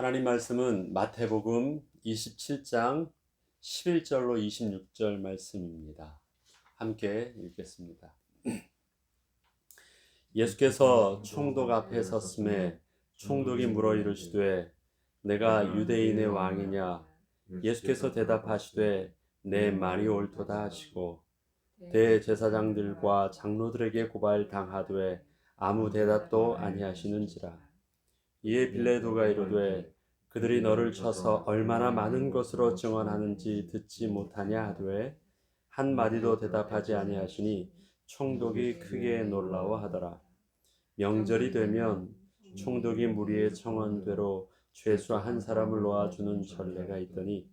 하나님 말씀은 마태복음 27장 11절로 26절 말씀입니다. 함께 읽겠습니다. 예수께서 총독 앞에 섰음에 총독이 물어 이르시되 내가 유대인의 왕이냐? 예수께서 대답하시되 내 말이 옳도다 하시고 대제사장들과 장로들에게 고발당하되 아무 대답도 아니하시는지라. 이에 빌라도가 이르되 그들이 너를 쳐서 얼마나 많은 것으로 증언하는지 듣지 못하냐 하되 한 마디도 대답하지 아니하시니 총독이 크게 놀라워하더라. 명절이 되면 총독이 무리의 청원대로 죄수 한 사람을 놓아주는 전례가 있더니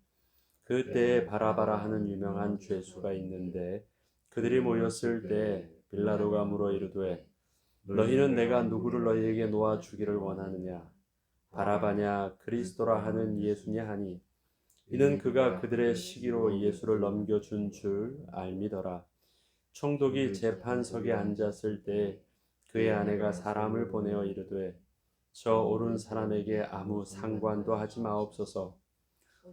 그때에 바라바라 하는 유명한 죄수가 있는데 그들이 모였을 때 빌라도가 물어 이르되 너희는 내가 누구를 너희에게 놓아 주기를 원하느냐? 바라바냐 그리스도라 하는 예수냐 하니 이는 그가 그들의 시기로 예수를 넘겨준 줄 알미더라. 총독이 재판석에 앉았을 때 그의 아내가 사람을 보내어 이르되 저 오른 사람에게 아무 상관도 하지 마옵소서.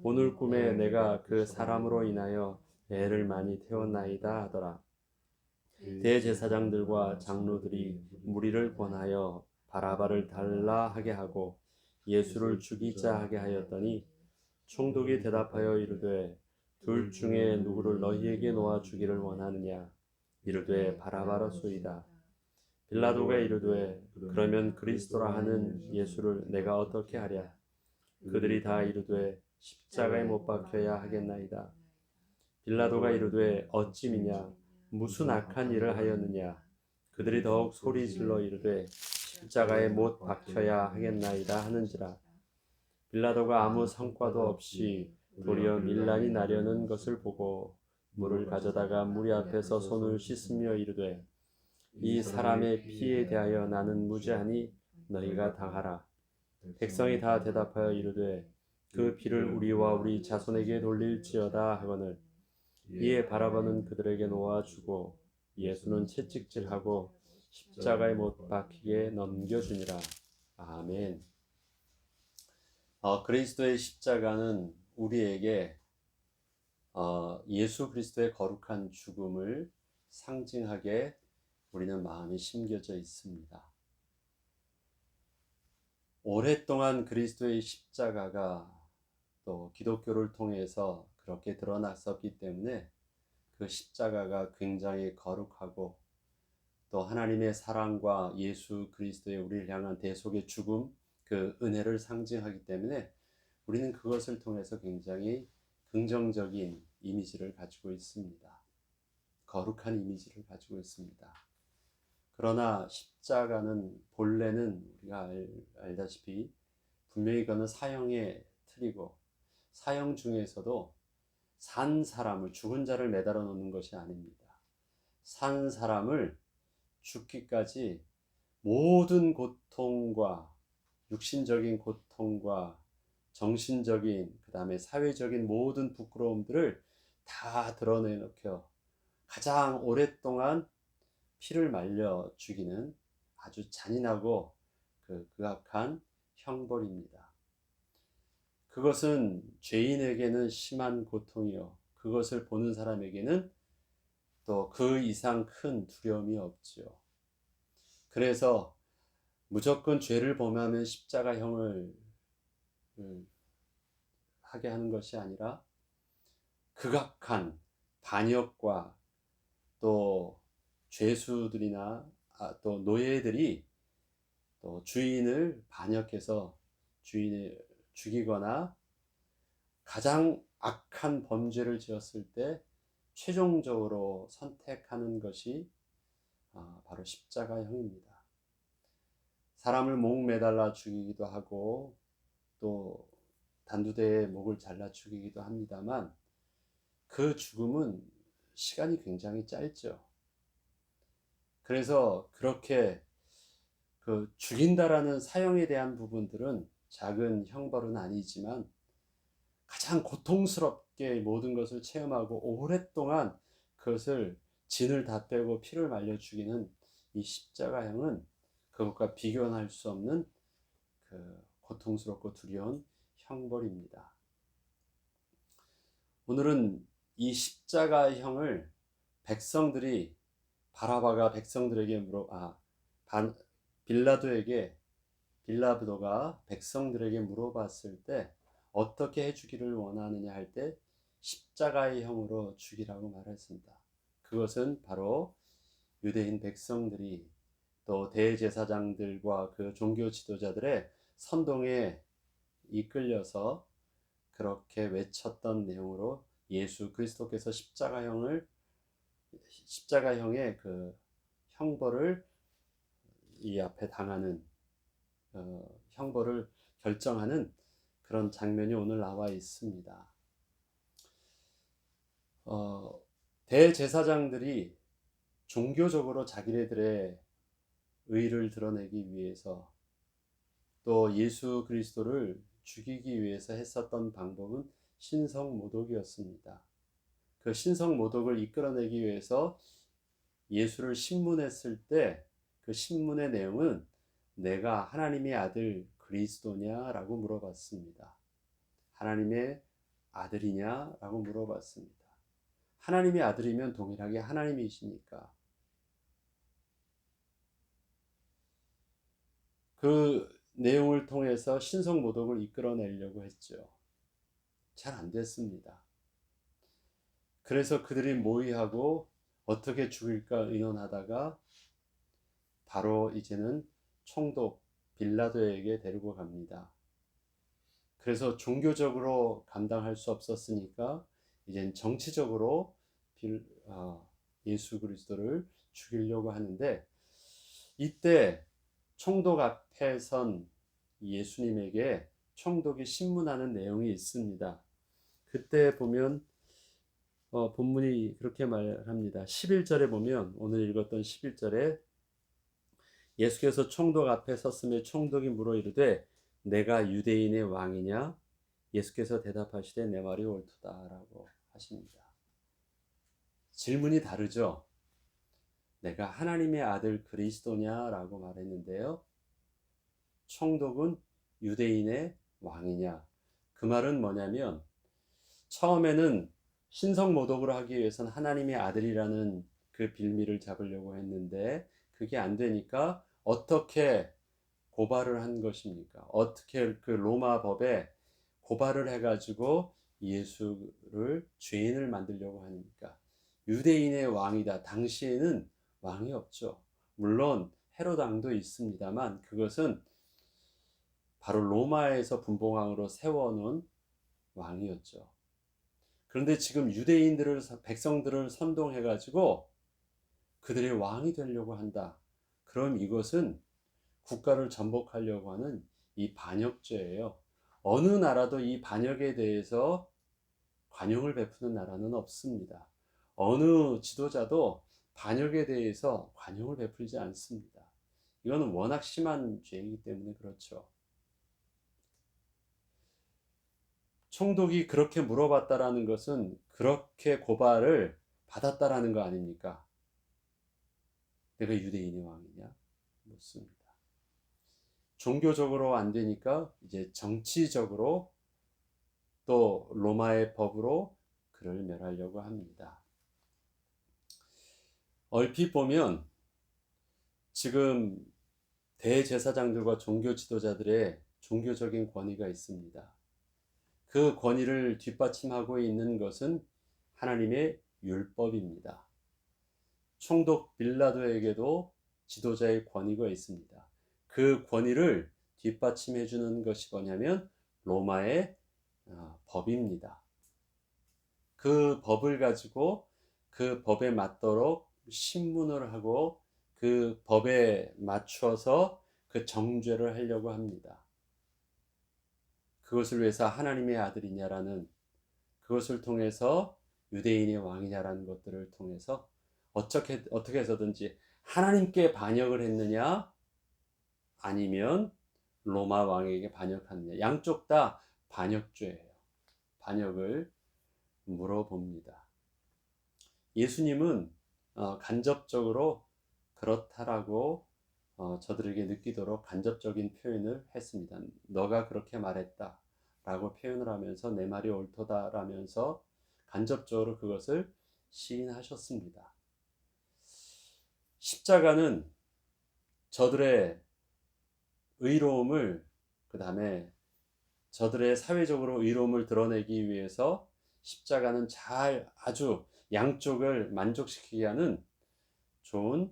오늘 꿈에 내가 그 사람으로 인하여 애를 많이 태웠나이다 하더라. 대제사장들과 장로들이 무리를 권하여 바라바를 달라 하게 하고 예수를 죽이자 하게 하였더니 총독이 대답하여 이르되 둘 중에 누구를 너희에게 놓아 주기를 원하느냐? 이르되 바라바로소이다. 빌라도가 이르되 그러면 그리스도라 하는 예수를 내가 어떻게 하랴? 그들이 다 이르되 십자가에 못 박혀야 하겠나이다. 빌라도가 이르되 어찌 미냐? 무슨 악한 일을 하였느냐? 그들이 더욱 소리질러 이르되 십자가에 못 박혀야 하겠나이다 하는지라. 빌라도가 아무 성과도 없이 도리어 밀란이 나려는 것을 보고 물을 가져다가 무리 앞에서 손을 씻으며 이르되 이 사람의 피에 대하여 나는 무죄하니 너희가 당하라. 백성이 다 대답하여 이르되 그 피를 우리와 우리 자손에게 돌릴지어다 하거늘 이에 바라바는 그들에게 놓아주고 예수는 채찍질하고 십자가에 못 박히게 넘겨주니라. 아멘. 그리스도의 십자가는 우리에게 예수 그리스도의 거룩한 죽음을 상징하게 우리는 마음이 심겨져 있습니다. 오랫동안 그리스도의 십자가가 또 기독교를 통해서 그렇게 드러났었기 때문에 그 십자가가 굉장히 거룩하고 또 하나님의 사랑과 예수 그리스도의 우리를 향한 대속의 죽음, 그 은혜를 상징하기 때문에 우리는 그것을 통해서 굉장히 긍정적인 이미지를 가지고 있습니다. 거룩한 이미지를 가지고 있습니다. 그러나 십자가는 본래는 우리가 알다시피 분명히 그거는 사형의 틀이고 사형 중에서도 산 사람을 죽은 자를 매달아 놓는 것이 아닙니다. 산 사람을 죽기까지 모든 고통과 육신적인 고통과 정신적인 그다음에 사회적인 모든 부끄러움들을 다 드러내놓고 가장 오랫동안 피를 말려 죽이는 아주 잔인하고 극악한 형벌입니다. 그것은 죄인에게는 심한 고통이요 그것을 보는 사람에게는 또 그 이상 큰 두려움이 없지요. 그래서 무조건 죄를 범하면 십자가형을 하게 하는 것이 아니라 극악한 반역과 또 죄수들이나 또 노예들이 또 주인을 반역해서 주인을 죽이거나 가장 악한 범죄를 지었을 때 최종적으로 선택하는 것이 바로 십자가형입니다. 사람을 목 매달라 죽이기도 하고 또 단두대에 목을 잘라 죽이기도 합니다만 그 죽음은 시간이 굉장히 짧죠. 그래서 그렇게 죽인다라는 사형에 대한 부분들은 작은 형벌은 아니지만 가장 고통스럽게 모든 것을 체험하고 오랫동안 그것을 진을 다 빼고 피를 말려 죽이는 이 십자가형은 그것과 비교할 수 없는 고통스럽고 두려운 형벌입니다. 오늘은 이 십자가형을 백성들이 바라바가 백성들에게 빌라도가 백성들에게 물어봤을 때 어떻게 해주기를 원하느냐 할 때 십자가의 형으로 죽이라고 말했습니다. 그것은 바로 유대인 백성들이 또 대제사장들과 그 종교 지도자들의 선동에 이끌려서 그렇게 외쳤던 내용으로 예수 그리스도께서 십자가형의 그 형벌을 이 앞에 당하는 형벌을 결정하는 그런 장면이 오늘 나와 있습니다. 대제사장들이 종교적으로 자기네들의 의를 드러내기 위해서 또 예수 그리스도를 죽이기 위해서 했었던 방법은 신성모독이었습니다. 그 신성모독을 이끌어내기 위해서 예수를 신문했을 때 그 신문의 내용은 내가 하나님의 아들 그리스도냐라고 물어봤습니다. 하나님의 아들이냐라고 물어봤습니다. 하나님의 아들이면 동일하게 하나님이시니까 그 내용을 통해서 신성모독을 이끌어내려고 했죠. 잘 안 됐습니다. 그래서 그들이 모의하고 어떻게 죽일까 의논하다가 바로 이제는 총독 빌라도에게 데리고 갑니다. 그래서 종교적으로 감당할 수 없었으니까 이젠 정치적으로 예수 그리스도를 죽이려고 하는데, 이때 총독 앞에 선 예수님에게 총독이 신문하는 내용이 있습니다. 그때 보면 본문이 그렇게 말합니다. 11절에 보면, 오늘 읽었던 11절에 예수께서 총독 앞에 섰음에 총독이 물어 이르되 내가 유대인의 왕이냐? 예수께서 대답하시되 내 말이 옳도다 라고 하십니다. 질문이 다르죠. 내가 하나님의 아들 그리스도냐? 라고 말했는데요, 총독은 유대인의 왕이냐? 그 말은 뭐냐면, 처음에는 신성모독을 하기 위해서는 하나님의 아들이라는 그 빌미를 잡으려고 했는데 그게 안 되니까 어떻게 고발을 한 것입니까? 어떻게 그 로마 법에 고발을 해가지고 예수를 죄인을 만들려고 하니까? 유대인의 왕이다. 당시에는 왕이 없죠. 물론 헤롯 왕도 있습니다만 그것은 바로 로마에서 분봉왕으로 세워놓은 왕이었죠. 그런데 지금 백성들을 선동해가지고 그들의 왕이 되려고 한다. 그럼 이것은 국가를 전복하려고 하는 이 반역죄예요. 어느 나라도 이 반역에 대해서 관용을 베푸는 나라는 없습니다. 어느 지도자도 반역에 대해서 관용을 베풀지 않습니다. 이거는 워낙 심한 죄이기 때문에 그렇죠. 총독이 그렇게 물어봤다라는 것은 그렇게 고발을 받았다라는 거 아닙니까? 내가 유대인의 왕이냐? 묻습니다. 종교적으로 안 되니까 이제 정치적으로 또 로마의 법으로 그를 멸하려고 합니다. 얼핏 보면 지금 대제사장들과 종교 지도자들의 종교적인 권위가 있습니다. 그 권위를 뒷받침하고 있는 것은 하나님의 율법입니다. 총독 빌라도에게도 지도자의 권위가 있습니다. 그 권위를 뒷받침해 주는 것이 뭐냐면 로마의 법입니다. 그 법을 가지고 그 법에 맞도록 신문을 하고 그 법에 맞춰서 그 정죄를 하려고 합니다. 그것을 위해서 하나님의 아들이냐라는, 그것을 통해서 유대인의 왕이냐라는 것들을 통해서 어떻게 해서든지 하나님께 반역을 했느냐 아니면 로마 왕에게 반역하느냐, 양쪽 다 반역죄예요. 반역을 물어봅니다. 예수님은 간접적으로 그렇다라고 저들에게 느끼도록 간접적인 표현을 했습니다. 너가 그렇게 말했다 라고 표현을 하면서 내 말이 옳도다 라면서 간접적으로 그것을 시인하셨습니다. 십자가는 저들의 의로움을, 그 다음에 저들의 사회적으로 의로움을 드러내기 위해서 십자가는 아주 양쪽을 만족시키게 하는 좋은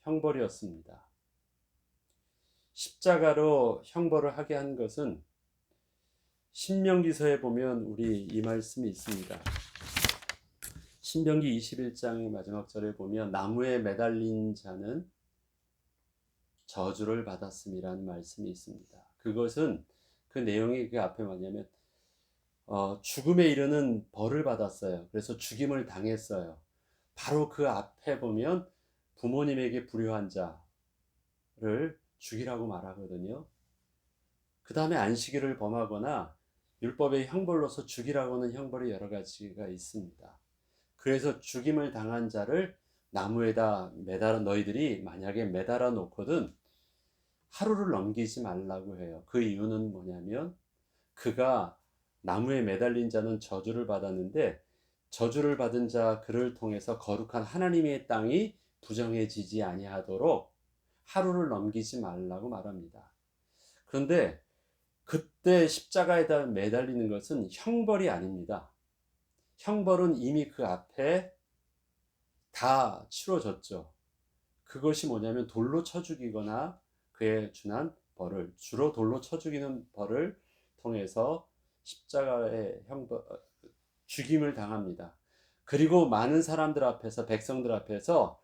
형벌이었습니다. 십자가로 형벌을 하게 한 것은 신명기서에 보면 우리 이 말씀이 있습니다. 신명기 21장의 마지막 절에 보면 나무에 매달린 자는 저주를 받았음이라는 말씀이 있습니다. 그것은 그 내용이 그 앞에 뭐냐면 죽음에 이르는 벌을 받았어요. 그래서 죽임을 당했어요. 바로 그 앞에 보면 부모님에게 불효한 자를 죽이라고 말하거든요. 그 다음에 안식일을 범하거나 율법의 형벌로서 죽이라고 하는 형벌이 여러 가지가 있습니다. 그래서 죽임을 당한 자를 나무에다 너희들이 만약에 매달아 놓거든 하루를 넘기지 말라고 해요. 그 이유는 뭐냐면 그가 나무에 매달린 자는 저주를 받았는데 저주를 받은 자 그를 통해서 거룩한 하나님의 땅이 부정해지지 아니하도록 하루를 넘기지 말라고 말합니다. 그런데 그때 십자가에다 매달리는 것은 형벌이 아닙니다. 형벌은 이미 그 앞에 다 치러졌죠. 그것이 뭐냐면 돌로 쳐 죽이거나 그에 준한 벌을, 주로 돌로 쳐 죽이는 벌을 통해서 십자가의 죽임을 당합니다. 그리고 많은 사람들 앞에서, 백성들 앞에서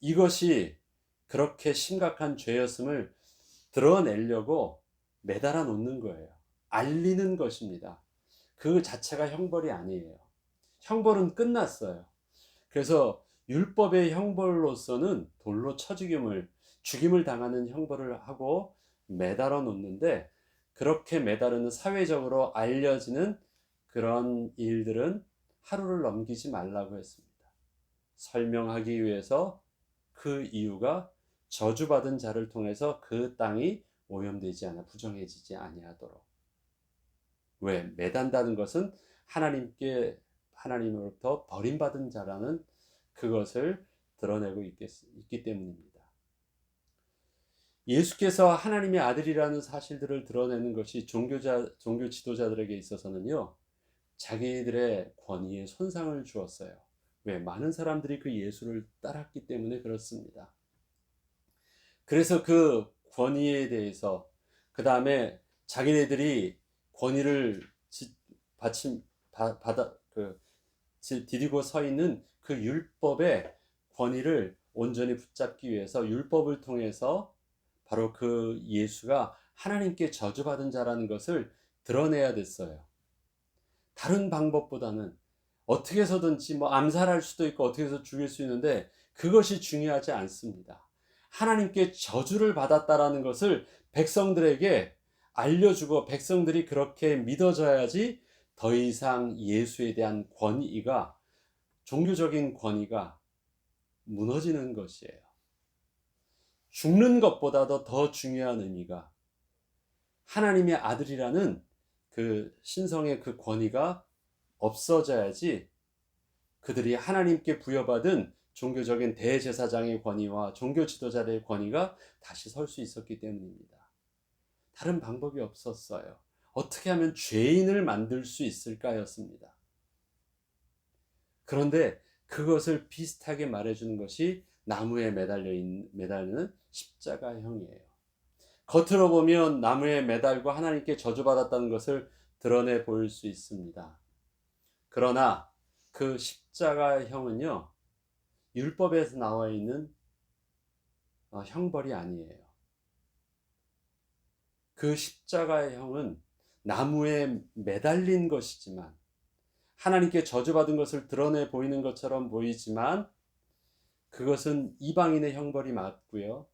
이것이 그렇게 심각한 죄였음을 드러내려고 매달아 놓는 거예요. 알리는 것입니다. 그 자체가 형벌이 아니에요. 형벌은 끝났어요. 그래서 율법의 형벌로서는 돌로 쳐 죽임을 당하는 형벌을 하고 매달아 놓는데, 그렇게 매다르는 사회적으로 알려지는 그런 일들은 하루를 넘기지 말라고 했습니다. 설명하기 위해서 그 이유가 저주받은 자를 통해서 그 땅이 오염되지 않아 부정해지지 아니하도록. 왜? 매단다는 것은 하나님으로부터 버림받은 자라는 그것을 드러내고 있기 때문입니다. 예수께서 하나님의 아들이라는 사실들을 드러내는 것이 종교 지도자들에게 있어서는요, 자기들의 권위에 손상을 주었어요. 왜? 많은 사람들이 그 예수를 따랐기 때문에 그렇습니다. 그래서 그 권위에 대해서, 그 다음에 자기네들이 권위를 디디고 서 있는 그 율법의 권위를 온전히 붙잡기 위해서 율법을 통해서 바로 그 예수가 하나님께 저주받은 자라는 것을 드러내야 됐어요. 다른 방법보다는 어떻게 해서든지 암살할 수도 있고 어떻게 해서 죽일 수 있는데 그것이 중요하지 않습니다. 하나님께 저주를 받았다라는 것을 백성들에게 알려주고 백성들이 그렇게 믿어져야지 더 이상 예수에 대한 종교적인 권위가 무너지는 것이에요. 죽는 것보다도 더 중요한 의미가 하나님의 아들이라는 그 신성의 그 권위가 없어져야지 그들이 하나님께 부여받은 종교적인 대제사장의 권위와 종교 지도자들의 권위가 다시 설 수 있었기 때문입니다. 다른 방법이 없었어요. 어떻게 하면 죄인을 만들 수 있을까였습니다. 그런데 그것을 비슷하게 말해주는 것이 나무에 매달리는 십자가형이에요. 겉으로 보면 나무에 매달고 하나님께 저주받았다는 것을 드러내 보일 수 있습니다. 그러나 그 십자가형은요, 율법에서 나와 있는 형벌이 아니에요. 그 십자가형은 나무에 매달린 것이지만 하나님께 저주받은 것을 드러내 보이는 것처럼 보이지만 그것은 이방인의 형벌이 맞고요.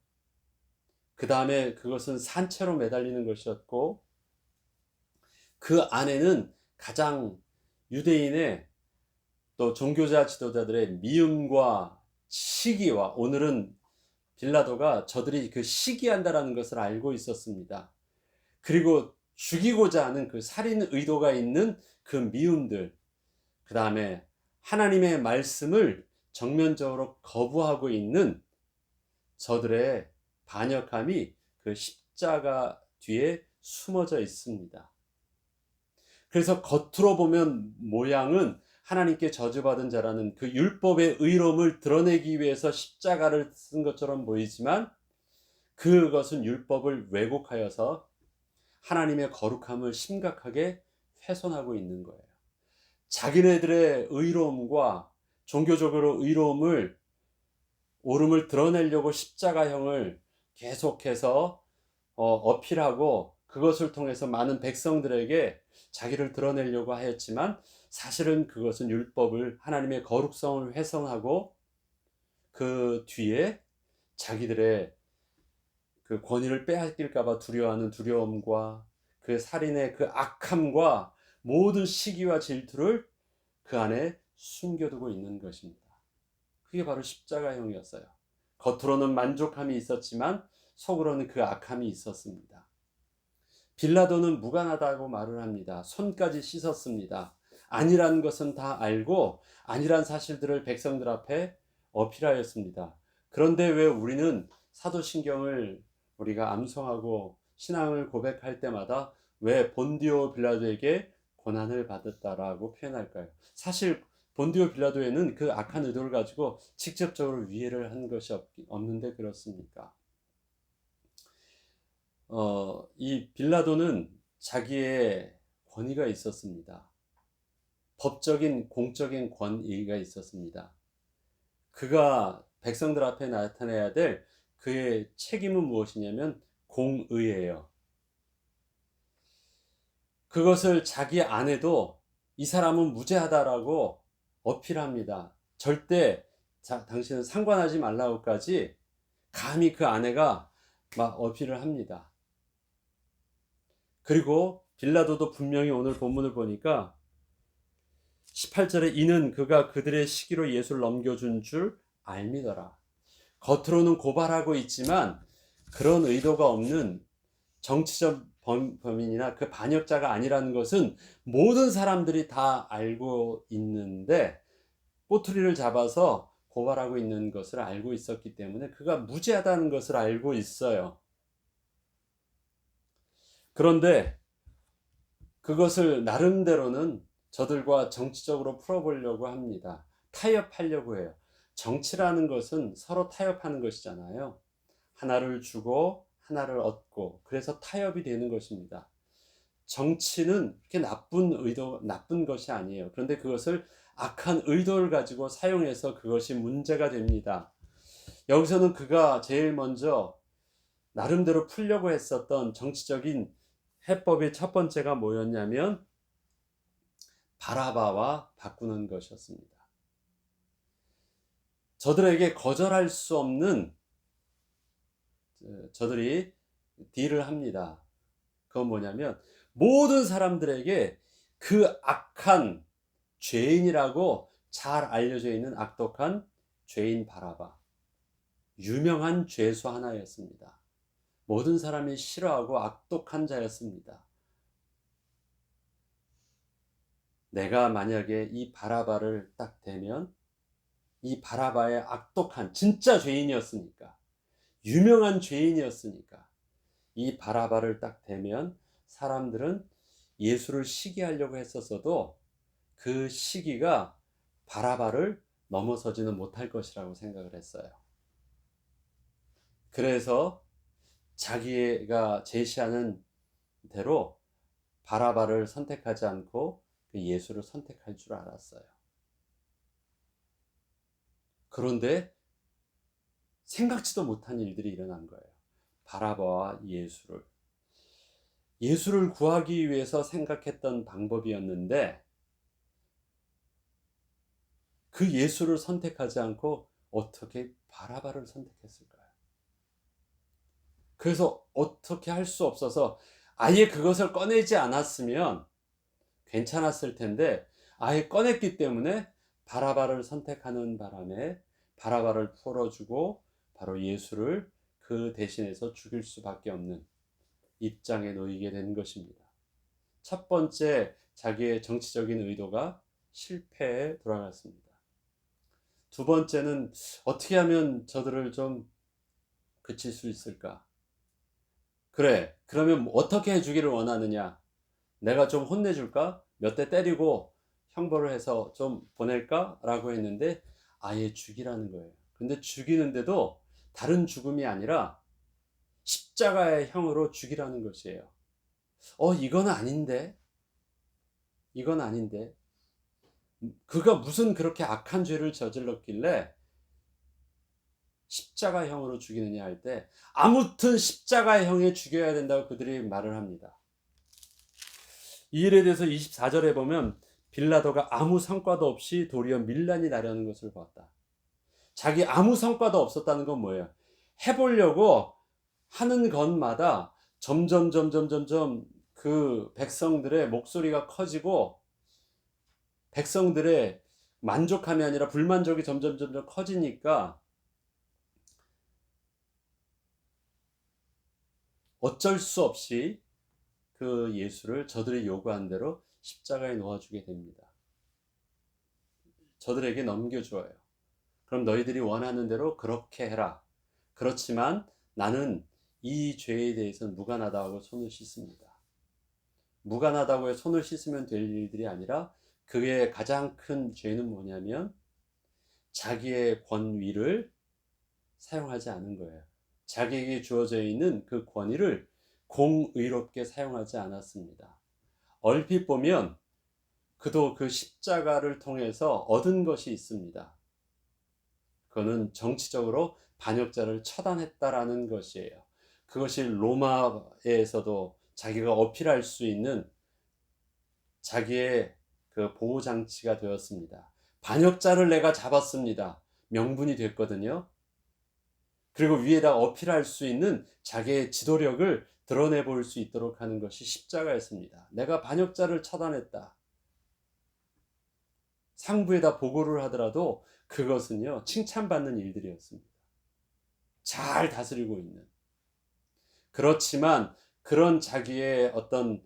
그 다음에 그것은 산채로 매달리는 것이었고, 그 안에는 가장 유대인의 또 종교자 지도자들의 미움과 시기와, 오늘은 빌라도가 저들이 그 시기한다라는 것을 알고 있었습니다. 그리고 죽이고자 하는 그 살인 의도가 있는 그 미움들, 그 다음에 하나님의 말씀을 정면적으로 거부하고 있는 저들의 반역함이 그 십자가 뒤에 숨어져 있습니다. 그래서 겉으로 보면 모양은 하나님께 저주받은 자라는 그 율법의 의로움을 드러내기 위해서 십자가를 쓴 것처럼 보이지만, 그것은 율법을 왜곡하여서 하나님의 거룩함을 심각하게 훼손하고 있는 거예요. 자기네들의 의로움과 종교적으로 의로움을, 옳음을 드러내려고 십자가형을 계속해서 어필하고 그것을 통해서 많은 백성들에게 자기를 드러내려고 하였지만, 사실은 그것은 율법을, 하나님의 거룩성을 훼손하고 그 뒤에 자기들의 그 권위를 빼앗길까봐 두려워하는 두려움과 그 살인의 그 악함과 모든 시기와 질투를 그 안에 숨겨두고 있는 것입니다. 그게 바로 십자가형이었어요. 겉으로는 만족함이 있었지만 속으로는 그 악함이 있었습니다. 빌라도는 무관하다고 말을 합니다. 손까지 씻었습니다. 아니란 것은 다 알고 아니란 사실들을 백성들 앞에 어필하였습니다. 그런데 왜 우리는 사도신경을 우리가 암송하고 신앙을 고백할 때마다 왜 본디오 빌라도에게 고난을 받았다라고 표현할까요? 사실 본디오 빌라도에는 그 악한 의도를 가지고 직접적으로 위해를 한 것이 없는데 그렇습니까? 이 빌라도는 자기의 권위가 있었습니다. 법적인 공적인 권위가 있었습니다. 그가 백성들 앞에 나타내야 될 그의 책임은 무엇이냐면 공의예요. 그것을 자기 아내도 이 사람은 무죄하다라고 어필합니다. 절대 당신은 상관하지 말라고까지 감히 그 아내가 막 어필을 합니다. 그리고 빌라도도 분명히 오늘 본문을 보니까 18절에 이는 그가 그들의 시기로 예수를 넘겨준 줄 알미더라. 겉으로는 고발하고 있지만 그런 의도가 없는 정치적 범인이나 그 반역자가 아니라는 것은 모든 사람들이 다 알고 있는데, 꼬투리를 잡아서 고발하고 있는 것을 알고 있었기 때문에 그가 무죄하다는 것을 알고 있어요. 그런데 그것을 나름대로는 저들과 정치적으로 풀어보려고 합니다. 타협하려고 해요. 정치라는 것은 서로 타협하는 것이잖아요. 하나를 주고 하나를 얻고, 그래서 타협이 되는 것입니다. 정치는 그렇게 나쁜 것이 아니에요. 그런데 그것을 악한 의도를 가지고 사용해서 그것이 문제가 됩니다. 여기서는 그가 제일 먼저 나름대로 풀려고 했었던 정치적인 해법의 첫 번째가 뭐였냐면 바라바와 바꾸는 것이었습니다. 저들에게 거절할 수 없는, 저들이 딜을 합니다. 그건 뭐냐면 모든 사람들에게 그 악한 죄인이라고 잘 알려져 있는 악독한 죄인 바라바, 유명한 죄수 하나였습니다. 모든 사람이 싫어하고 악독한 자였습니다. 내가 만약에 이 바라바를 딱 대면, 이 바라바의 악독한 진짜 죄인이었으니까, 유명한 죄인이었으니까 이 바라바를 딱 대면 사람들은 예수를 시기하려고 했었어도 그 시기가 바라바를 넘어서지는 못할 것이라고 생각을 했어요. 그래서 자기가 제시하는 대로 바라바를 선택하지 않고 예수를 선택할 줄 알았어요. 그런데 생각지도 못한 일들이 일어난 거예요. 바라바와 예수를 구하기 위해서 생각했던 방법이었는데 그 예수를 선택하지 않고 어떻게 바라바를 선택했을까요? 그래서 어떻게 할 수 없어서 아예 그것을 꺼내지 않았으면 괜찮았을 텐데, 아예 꺼냈기 때문에 바라바를 선택하는 바람에 바라바를 풀어주고 바로 예수를 그 대신해서 죽일 수밖에 없는 입장에 놓이게 된 것입니다. 첫 번째, 자기의 정치적인 의도가 실패에 돌아갔습니다. 두 번째는 어떻게 하면 저들을 좀 그칠 수 있을까? 그래, 그러면 어떻게 해주기를 원하느냐? 내가 좀 혼내줄까? 몇 대 때리고 형벌을 해서 좀 보낼까? 라고 했는데 아예 죽이라는 거예요. 근데 죽이는데도 다른 죽음이 아니라 십자가의 형으로 죽이라는 것이에요. 이건 아닌데? 이건 아닌데? 그가 무슨 그렇게 악한 죄를 저질렀길래 십자가형으로 죽이느냐 할 때 아무튼 십자가형에 죽여야 된다고 그들이 말을 합니다. 이 일에 대해서 24절에 보면 빌라도가 아무 성과도 없이 도리어 밀란이 나려는 것을 보았다. 자기 아무 성과도 없었다는 건 뭐예요? 해보려고 하는 것마다 점점 그 백성들의 목소리가 커지고 백성들의 만족함이 아니라 불만족이 점점 커지니까 어쩔 수 없이 그 예수를 저들이 요구한 대로 십자가에 놓아주게 됩니다. 저들에게 넘겨주어요. 그럼 너희들이 원하는 대로 그렇게 해라. 그렇지만 나는 이 죄에 대해서는 무관하다고 손을 씻습니다. 무관하다고 손을 씻으면 될 일들이 아니라 그의 가장 큰 죄는 뭐냐면 자기의 권위를 사용하지 않은 거예요. 자기에게 주어져 있는 그 권위를 공의롭게 사용하지 않았습니다. 얼핏 보면 그도 그 십자가를 통해서 얻은 것이 있습니다. 그거는 정치적으로 반역자를 처단했다라는 것이에요. 그것이 로마에서도 자기가 어필할 수 있는 자기의 그 보호장치가 되었습니다. 반역자를 내가 잡았습니다. 명분이 됐거든요. 그리고 위에다 어필할 수 있는 자기의 지도력을 드러내 볼 수 있도록 하는 것이 십자가였습니다. 내가 반역자를 처단했다. 상부에다 보고를 하더라도 그것은요, 칭찬받는 일들이었습니다. 잘 다스리고 있는. 그렇지만 그런 자기의 어떤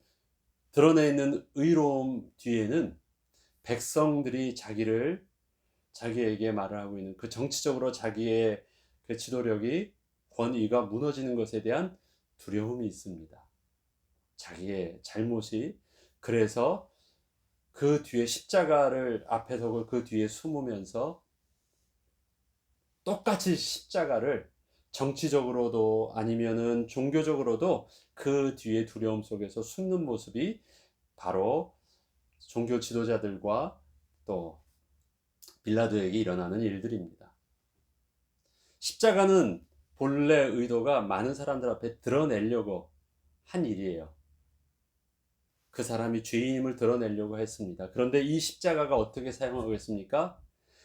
드러내 있는 의로움 뒤에는 백성들이 자기에게 말을 하고 있는 그 정치적으로 자기의 그 지도력이 권위가 무너지는 것에 대한 두려움이 있습니다. 자기의 잘못이. 그래서 그 뒤에 십자가를 앞에 서고 그 뒤에 숨으면서 똑같이 십자가를 정치적으로도 아니면은 종교적으로도 그 뒤에 두려움 속에서 숨는 모습이 바로 종교 지도자들과 또 빌라도에게 일어나는 일들입니다. 십자가는 본래 의도가 많은 사람들 앞에 드러내려고 한 일이에요. 그 사람이 죄인임을 드러내려고 했습니다. 그런데 이 십자가가 어떻게 사용하고 있습니까?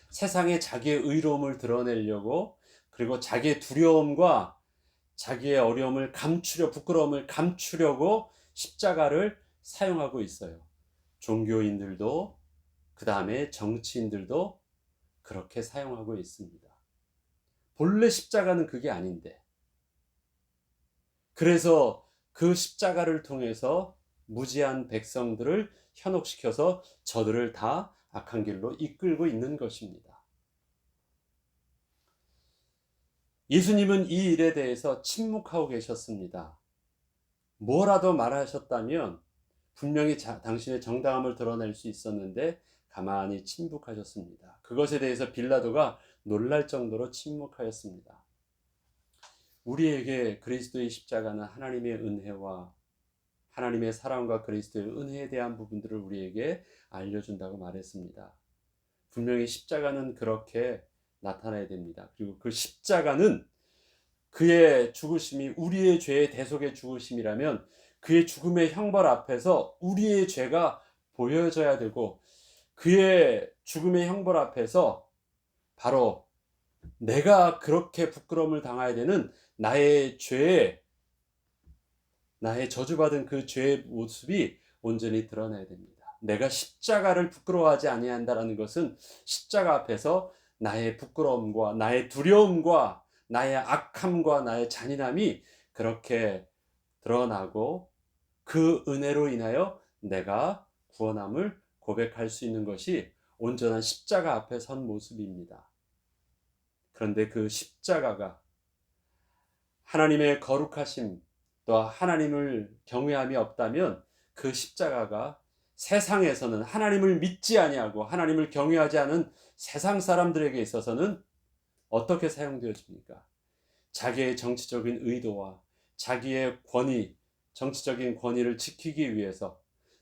세상에 자기의 의로움을 드러내려고, 그리고 자기의 두려움과 자기의 어려움을 부끄러움을 감추려고 십자가를 사용하고 있어요. 종교인들도, 그 다음에 정치인들도 그렇게 사용하고 있습니다. 본래 십자가는 그게 아닌데. 그래서 그 십자가를 통해서 무지한 백성들을 현혹시켜서 저들을 다 악한 길로 이끌고 있는 것입니다. 예수님은 이 일에 대해서 침묵하고 계셨습니다. 뭐라도 말하셨다면 분명히 당신의 정당함을 드러낼 수 있었는데 가만히 침묵하셨습니다. 그것에 대해서 빌라도가 놀랄 정도로 침묵하였습니다. 우리에게 그리스도의 십자가는 하나님의 은혜와 하나님의 사랑과 그리스도의 은혜에 대한 부분들을 우리에게 알려준다고 말했습니다. 분명히 십자가는 그렇게 나타나야 됩니다. 그리고 그 십자가는 그의 죽으심이 우리의 죄의 대속의 죽으심이라면 그의 죽음의 형벌 앞에서 우리의 죄가 보여져야 되고, 그의 죽음의 형벌 앞에서 바로 내가 그렇게 부끄러움을 당해야 되는 나의 저주받은 그 죄의 모습이 온전히 드러나야 됩니다. 내가 십자가를 부끄러워하지 아니한다라는 것은 십자가 앞에서 나의 부끄러움과 나의 두려움과 나의 악함과 나의 잔인함이 그렇게 드러나고 그 은혜로 인하여 내가 구원함을 고백할 수 있는 것이 온전한 십자가 앞에 선 모습입니다. 그런데 그 십자가가 하나님의 거룩하심 또 하나님을 경외함이 없다면 그 십자가가 세상에서는 하나님을 믿지 아니하고 하나님을 경외하지 않은 세상 사람들에게 있어서는 어떻게 사용되어집니까? 자기의 정치적인 의도와 자기의 권위, 정치적인 권위를 지키기 위해서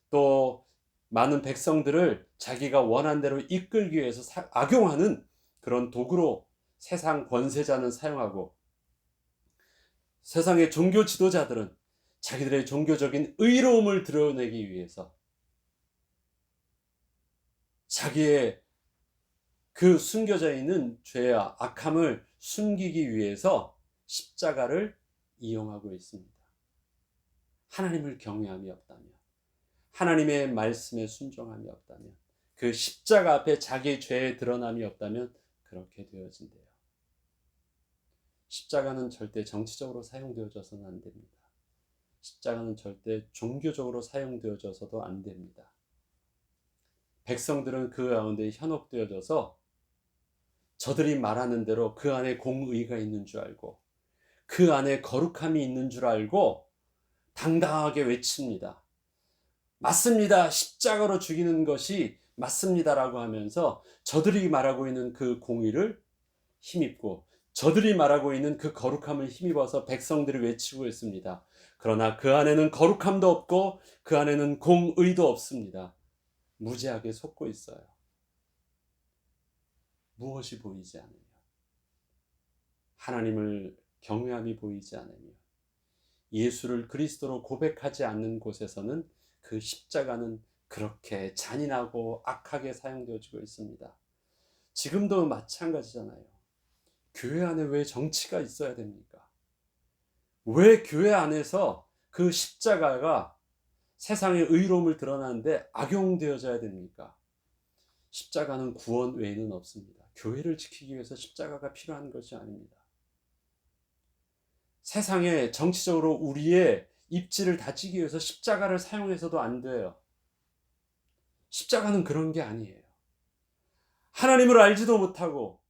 또 많은 백성들을 자기가 원한 대로 이끌기 위해서 악용하는 그런 도구로 세상 권세자는 사용하고, 세상의 종교 지도자들은 자기들의 종교적인 의로움을 드러내기 위해서 자기의 그 숨겨져 있는 죄와 악함을 숨기기 위해서 십자가를 이용하고 있습니다. 하나님을 경외함이 없다면, 하나님의 말씀에 순종함이 없다면, 그 십자가 앞에 자기의 죄의 드러남이 없다면 그렇게 되어진대요. 십자가는 절대 정치적으로 사용되어져서는 안 됩니다. 십자가는 절대 종교적으로 사용되어져서도 안 됩니다. 백성들은 그 가운데 현혹되어져서 저들이 말하는 대로 그 안에 공의가 있는 줄 알고 그 안에 거룩함이 있는 줄 알고 당당하게 외칩니다. 맞습니다. 십자가로 죽이는 것이 맞습니다라고 하면서 저들이 말하고 있는 그 공의를 힘입고 저들이 말하고 있는 그 거룩함을 힘입어서 백성들이 외치고 있습니다. 그러나 그 안에는 거룩함도 없고 그 안에는 공의도 없습니다. 무지하게 속고 있어요. 무엇이 보이지 않으며, 하나님을 경외함이 보이지 않으며, 예수를 그리스도로 고백하지 않는 곳에서는 그 십자가는 그렇게 잔인하고 악하게 사용되어지고 있습니다. 지금도 마찬가지잖아요. 교회 안에 왜 정치가 있어야 됩니까? 왜 교회 안에서 그 십자가가 세상의 의로움을 드러나는데 악용되어져야 됩니까? 십자가는 구원 외에는 없습니다. 교회를 지키기 위해서 십자가가 필요한 것이 아닙니다. 세상에 정치적으로 우리의 입지를 다지기 위해서 십자가를 사용해서도 안 돼요. 십자가는 그런 게 아니에요. 하나님을 알지도 못하고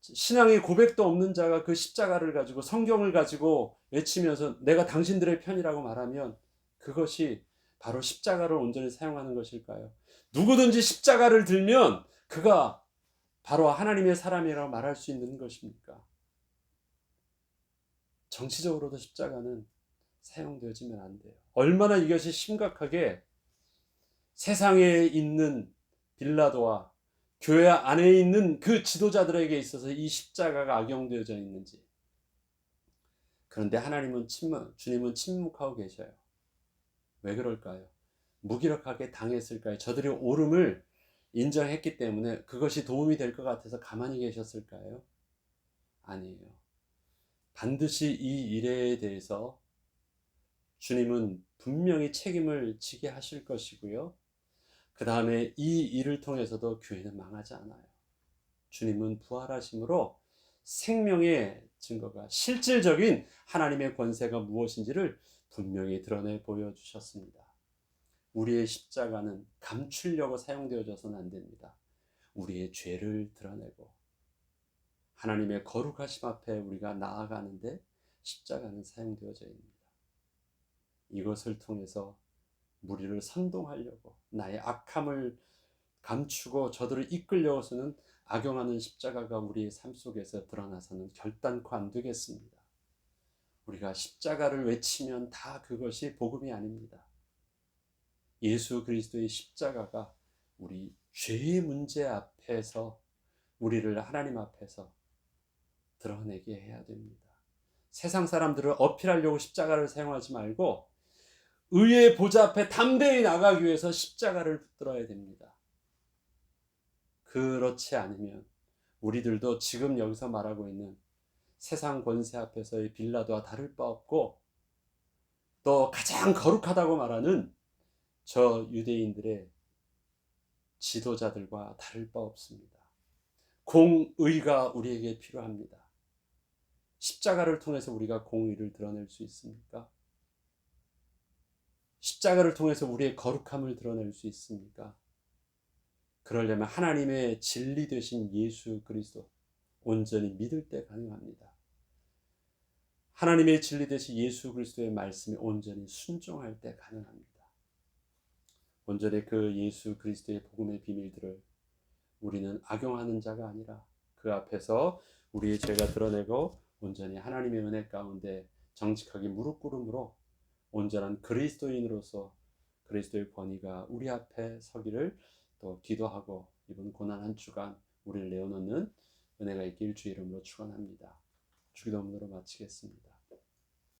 신앙의 고백도 없는 자가 그 십자가를 가지고 성경을 가지고 외치면서 내가 당신들의 편이라고 말하면 그것이 바로 십자가를 온전히 사용하는 것일까요? 누구든지 십자가를 들면 그가 바로 하나님의 사람이라고 말할 수 있는 것입니까? 정치적으로도 십자가는 사용되어지면 안 돼요. 얼마나 이것이 심각하게 세상에 있는 빌라도와 교회 안에 있는 그 지도자들에게 있어서 이 십자가가 악용되어져 있는지. 그런데 하나님은 주님은 침묵하고 계셔요. 왜 그럴까요? 무기력하게 당했을까요? 저들이 옳음을 인정했기 때문에 그것이 도움이 될 것 같아서 가만히 계셨을까요? 아니에요. 반드시 이 일에 대해서 주님은 분명히 책임을 지게 하실 것이고요. 그 다음에 이 일을 통해서도 교회는 망하지 않아요. 주님은 부활하심으로 생명의 증거가, 실질적인 하나님의 권세가 무엇인지를 분명히 드러내 보여주셨습니다. 우리의 십자가는 감추려고 사용되어져서는 안 됩니다. 우리의 죄를 드러내고 하나님의 거룩하심 앞에 우리가 나아가는데 십자가는 사용되어져 있습니다. 이것을 통해서 무리를 선동하려고 나의 악함을 감추고 저들을 이끌려서는 악용하는 십자가가 우리의 삶 속에서 드러나서는 결단코 안 되겠습니다. 우리가 십자가를 외치면 다 그것이 복음이 아닙니다. 예수 그리스도의 십자가가 우리 죄의 문제 앞에서 우리를 하나님 앞에서 드러내게 해야 됩니다. 세상 사람들을 어필하려고 십자가를 사용하지 말고 의의 보좌 앞에 담대히 나가기 위해서 십자가를 붙들어야 됩니다. 그렇지 않으면 우리들도 지금 여기서 말하고 있는 세상 권세 앞에서의 빌라도와 다를 바 없고 또 가장 거룩하다고 말하는 저 유대인들의 지도자들과 다를 바 없습니다. 공의가 우리에게 필요합니다. 십자가를 통해서 우리가 공의를 드러낼 수 있습니까? 십자가를 통해서 우리의 거룩함을 드러낼 수 있습니까? 그러려면 하나님의 진리 되신 예수 그리스도 온전히 믿을 때 가능합니다. 하나님의 진리 되신 예수 그리스도의 말씀에 온전히 순종할 때 가능합니다. 온전히 그 예수 그리스도의 복음의 비밀들을 우리는 악용하는 자가 아니라 그 앞에서 우리의 죄가 드러내고 온전히 하나님의 은혜 가운데 정직하게 무릎 꿇음으로 온전한 그리스도인으로서 그리스도의 권위가 우리 앞에 서기를 또 기도하고 이번 고난 한 주간 우리를 내어놓는 은혜가 있길 주 이름으로 축원합니다. 주기도문으로 마치겠습니다.